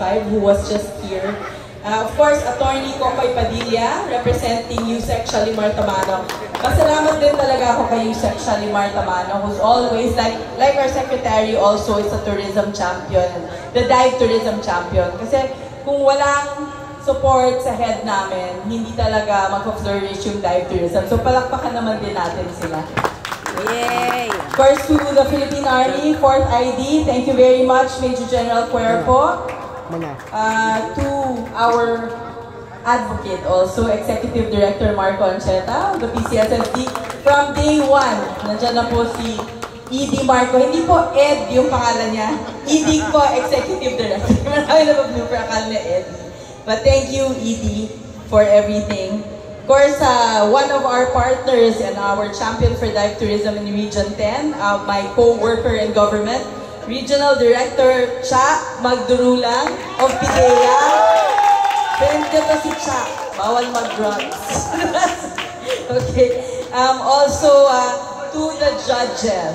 who was just here. Of course, Attorney Kokoy Padilla, representing USEC Shalimar Tamano. Masalamat din talaga ako kay USEC Shalimar Tamano, who's always, like our secretary also, is a tourism champion, the dive tourism champion. Kasi kung walang support sa head namin, hindi talaga mag-flourish yung dive tourism. So palakpakan naman din natin sila. Yay! Of course, to the Philippine Army, 4th ID, thank you very much, Major General Cuerpo. To our advocate also, Executive Director Marco Ancheta, the PCSSD. From day one, nandiyan na po si ED Marco. Hindi po Ed yung pangalan niya. ED po, Executive Director. Marami na mag-blooper, akala niya Ed. But thank you, ED, for everything. Of course, one of our partners and our champion for dive tourism in Region 10, my co-worker in government, Regional Director Cha Magdurulang of PIDEA. Friend ko to si Cha. Bawal mag-drugs. Okay. Also, to the judges.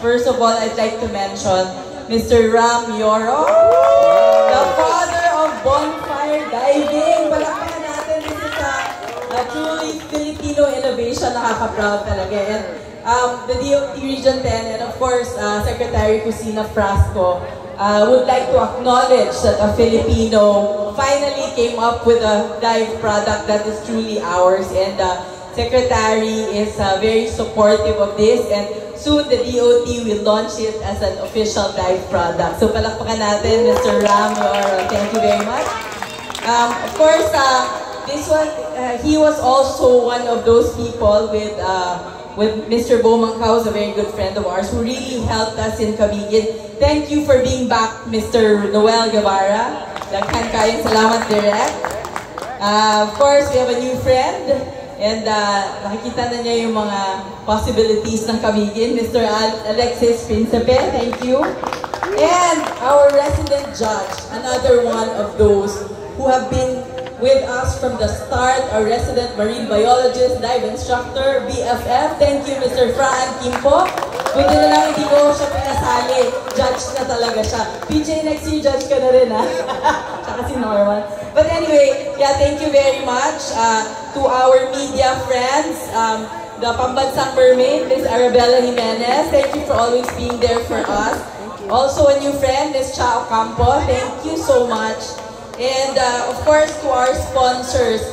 First of all, I'd like to mention Mr. Ram Yoro, the father of bonfire diving. Palakpakan natin. This is a truly Filipino innovation. Nakaka-proud talaga. And the DOT Region 10 and of course Secretary Cusina Frasco would like to acknowledge that a Filipino finally came up with a dive product that is truly ours, and Secretary is very supportive of this, and soon the DOT will launch it as an official dive product. So palakpakan natin Mr. Ram, thank you very much. Of course, this one, he was also one of those people with Mr. Bo Mangkaw, a very good friend of ours, who really helped us in Camiguin. Thank you for being back, Mr. Noel Guevara. Daghan kayong salamat, Direk. Of course, we have a new friend, and nakikita na niya yung mga possibilities ng Camiguin, Mr. Alexis Principe. Thank you. And our resident judge, another one of those who have been with us from the start, our resident marine biologist, dive instructor, BFF. Thank you, Mr. Fran Kimpo. Buti na lang hindi ko siya pinasali. Judge na talaga siya. PJ, next year, judge ka na rin, ha? Tsaka si Norman. But anyway, yeah, thank you very much to our media friends, the Pambansang Mermaid, Ms. Arabella Jimenez. Thank you for always being there for us. Also, a new friend, Ms. Cha Ocampo. Thank you so much. And of course, to our sponsors,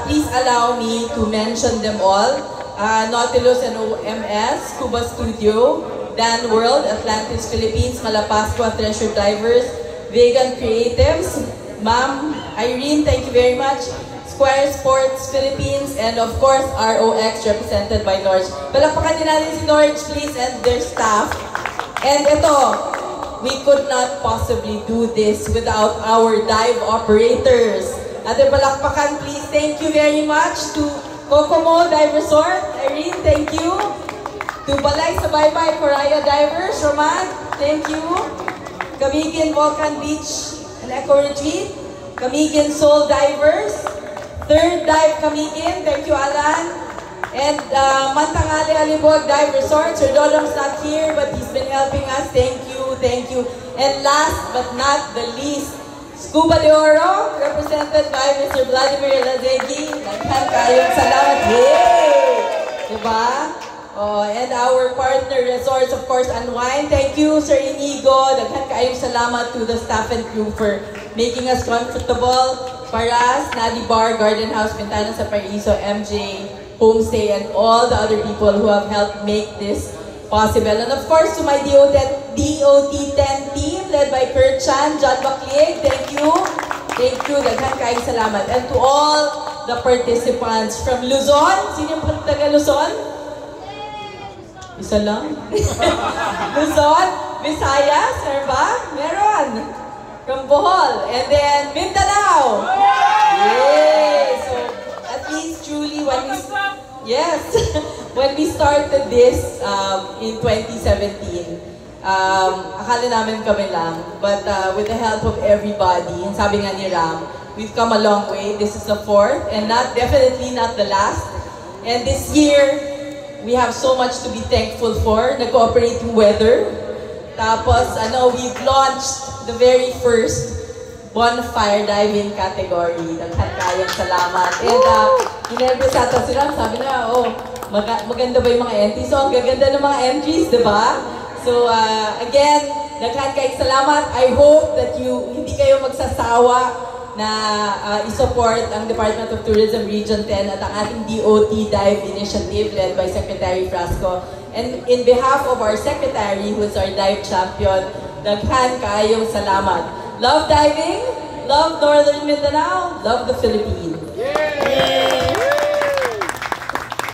please allow me to mention them all. Nautilus and OMS, Cuba Studio, Dan World, Atlantis Philippines, Malapascua Treasure Divers, Vegan Creatives, Ma'am Irene, thank you very much, Square Sports Philippines, and of course, ROX, represented by Norge. Palakpakan din natin si Norge, please, and their staff. And ito, we could not possibly do this without our dive operators. Ating palakpakan, please. Thank you very much to Kokomo Dive Resort. Irene, thank you. To Balay sa Baybay Coraya Divers. Roman, thank you. Camiguin Volcan Beach and Eco Retreat. Camiguin Soul Divers. Third Dive Camiguin. Thank you, Alan. And Mantangali Alibog Dive Resort. Sir Dodong's not here, but he's been helping us. Thank you, thank you. And last but not the least, Scuba de Oro, represented by Mr. Vladimir Lazegi. Naghan kayong salamat. Yay! Diba? Oh, and our partner resorts, of course, Unwind. Thank you, Sir Inigo. Naghan kayong salamat to the staff and crew for making us comfortable. Paras, Nadi Bar, Garden House, Pintana sa Paraiso, MJ, Homestay, and all the other people who have helped make this possible. And of course, to my DOT 10 team, led by Kurt Chan, John Baclieg, thank you. Thank you, daghan kayong salamat. And to all the participants from Luzon, sino yung taga Luzon? Isa lang? Luzon, Visayas, meron ba? Meron. From Bohol, and then Mindanao. Yay! So, at least truly when we... Yes, when we started this in 2017, akala namin kami lang. But with the help of everybody, and sabi nga ni Ram, we've come a long way. This is the 4th, and definitely not the last. And this year, we have so much to be thankful for. Nag-cooperate yung weather. Tapos, we've launched the very first bonfire diving category. Nagkakayang salamat. And inervous ata sila, sabi na, maganda ba yung mga entries? So, ang gaganda ng mga entries, di ba? So, again, nagkakayang salamat. I hope that hindi kayo magsasawa na i-support ang Department of Tourism Region 10 at ang ating DOT Dive Initiative led by Secretary Frasco. And in behalf of our Secretary, who is our dive champion, daghan kaayong salamat. Love diving, love Northern Mindanao, love the Philippines.